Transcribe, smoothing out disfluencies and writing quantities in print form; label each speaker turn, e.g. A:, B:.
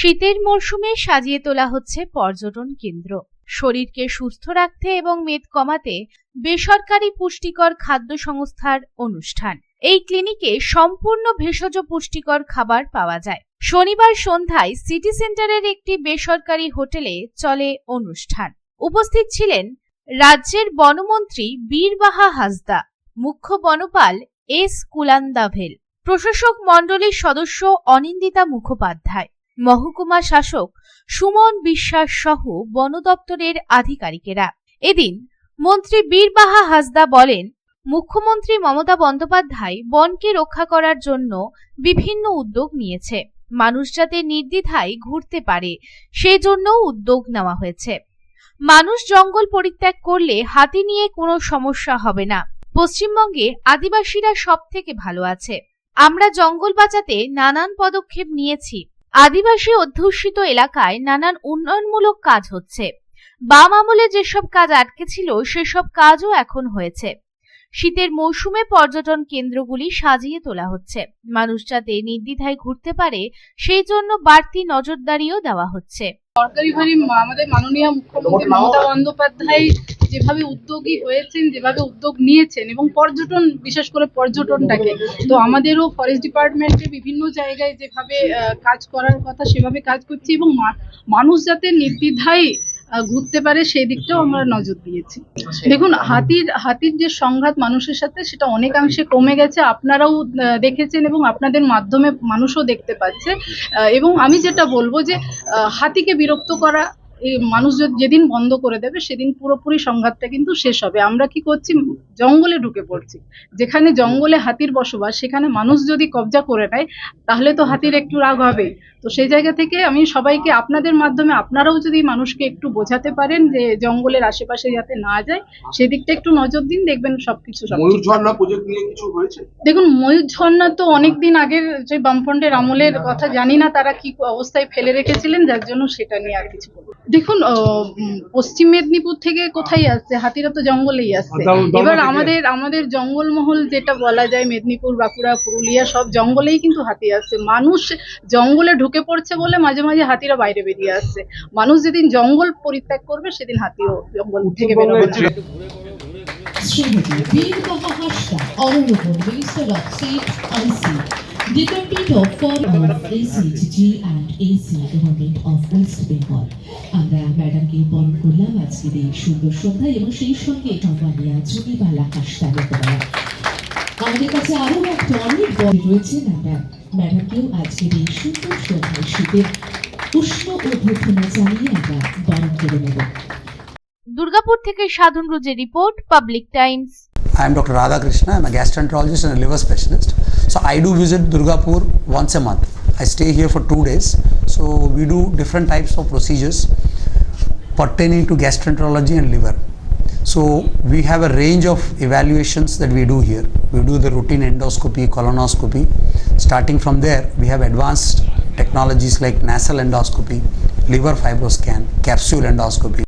A: শীতের মরশুমে সাজিয়ে তোলা হচ্ছে পর্যটন কেন্দ্র। শরীরকে সুস্থ রাখতে এবং মেদ কমাতে বেসরকারি পুষ্টিকর খাদ্য সংস্থার অনুষ্ঠান। এই ক্লিনিকে সম্পূর্ণ ভেষজ পুষ্টিকর খাবার পাওয়া যায়। শনিবার সন্ধ্যায় সিটি সেন্টারের একটি বেসরকারি হোটেলে চলে অনুষ্ঠান। উপস্থিত ছিলেন রাজ্যের বনমন্ত্রী বীরবাহা হাসদা, মুখ্য বনপাল এস কুলান্দাভেল, প্রশাসক মণ্ডলীর সদস্য অনিন্দিতা মুখোপাধ্যায়, মহকুমা শাসক সুমন বিশ্বাস সহ বন দপ্তরের আধিকারিকেরা। এদিন মন্ত্রী বীরবাহা হাসদা বলেন, মুখ্যমন্ত্রী মমতা বন্দ্যোপাধ্যায় বনকে রক্ষা করার জন্য বিভিন্ন উদ্যোগ নিয়েছে। মানুষ যাতে নির্দ্বিধায় ঘুরতে পারে সেই জন্য উদ্যোগ নেওয়া হয়েছে। মানুষ জঙ্গল পরিত্যাগ করলে হাতি নিয়ে কোনো সমস্যা হবে না। পশ্চিমবঙ্গে আদিবাসীরা সব থেকে ভালো আছে। আমরা জঙ্গল বাঁচাতে নানান পদক্ষেপ নিয়েছি। আদিবাসী অধ্যুষিত এলাকায় নানান উন্নয়নমূলক কাজ হচ্ছে। বাম আমলে যেসব কাজ আটকে ছিল সেসব কাজও এখন হয়েছে। শীতের মৌসুমে পর্যটন কেন্দ্রগুলি সাজিয়ে তোলা হচ্ছে। মানুষ যাতে নির্দ্বিধায় ঘুরতে পারে সেই জন্য বাড়তি নজরদারিও দেওয়া হচ্ছে।
B: সরকারিভাবে আমাদের মাননীয় মুখ্যমন্ত্রী মমতা বন্দ্যোপাধ্যায় যেভাবে উদ্যোগী হয়েছেন, যেভাবে উদ্যোগ নিয়েছেন এবং পর্যটন, বিশেষ করে পর্যটনটাকে, তো আমাদেরও ফরেস্ট ডিপার্টমেন্টে বিভিন্ন জায়গায় যেভাবে কাজ করার কথা সেভাবে কাজ করছি এবং মানুষ যাতে নির্দ্বিধায় ঘুরতে পারে সেই দিকটাও আমরা নজর দিয়েছি। দেখুন, হাতির যে সংঘাত মানুষের সাথে সেটা অনেকাংশে কমে গেছে। আপনারাও দেখেছেন এবং আপনাদের মাধ্যমে মানুষও দেখতে পাচ্ছে। এবং আমি যেটা বলবো যে হাতিকে বিরক্ত করা এই মানুষ যেদিন বন্ধ করে দেবে সেদিন পুরোপুরি সংঘাতটা কিন্তু শেষ হবে। আমরা কি করছি, জঙ্গলে ঢুকে পড়ছি। যেখানে জঙ্গলে হাতির বসবাস সেখানে মানুষ যদি কবজা করে নেয় তাহলে তো হাতির একটু রাগ হবে। তো সেই জায়গা থেকে আমি সবাইকে, আপনাদের মাধ্যমে আপনারাও যদি মানুষকে একটু বোঝাতে পারেন যে জঙ্গলের আশেপাশে যাতে না যায় সেদিকটা একটু নজর দিন, দেখবেন সবকিছু।
C: ময়ূর ঝর্ণা প্রজেক্ট নিয়ে কিছু হয়েছে?
B: দেখুন, ময়ূর ঝর্ণা তো অনেকদিন আগের যে বামফ্রন্টের আমলের কথা, জানি না তারা কি অবস্থায় ফেলে রেখেছিলেন, যার জন্য সেটা নিয়ে আর কিছু বলবো। দেখুন, পশ্চিম মেদিনীপুর থেকে কোথায় আসছে, হাতিরা তো জঙ্গলেই আসছে। এবার আমাদের জঙ্গলমহল যেটা বলা যায়, মেদিনীপুর, বাঁকুড়া, পুরুলিয়া সব জঙ্গলেই কিন্তু হাতি আসছে। মানুষ জঙ্গলে ঢুকে পড়ছে বলে মাঝে মাঝে হাতিরা বাইরে বেরিয়ে আসছে। মানুষ যেদিন জঙ্গল পরিত্যাগ করবে সেদিন হাতিও জঙ্গল থেকে বেরোবে।
D: Birbaha Hasda, Honorable Minister of State IC, Deputy of Foreign of ACG and AC, Government of West Bengal. আমরা ম্যাডামকে বরণ করলাম আজকের এই সুন্দর সন্ধ্যায় এবং সেই সঙ্গে সম্মানিয়া জুনিবালা হাসদা বেতরা। আমাদের কাছে আরো একটা অনেক বড় রয়েছেন। আমরা ম্যাডামকেও আজকের এই সুন্দর সন্ধ্যায় শীতের উষ্ণ অভ্যর্থনা জানিয়ে আমরা বরণ করে নেব।
A: দুর্গাপুর থেকে সাধন রুজের report, Public Times.
E: I am Dr. Radhakrishna. I am a gastroenterologist and a liver specialist. So I do visit Durgapur once a month. I stay here for 2 days. So we do different types of procedures pertaining to gastroenterology and liver. So we have a range of evaluations that we do here. We do the routine endoscopy, colonoscopy. Starting from there, we have advanced technologies like nasal endoscopy, liver fibroscan, capsule endoscopy.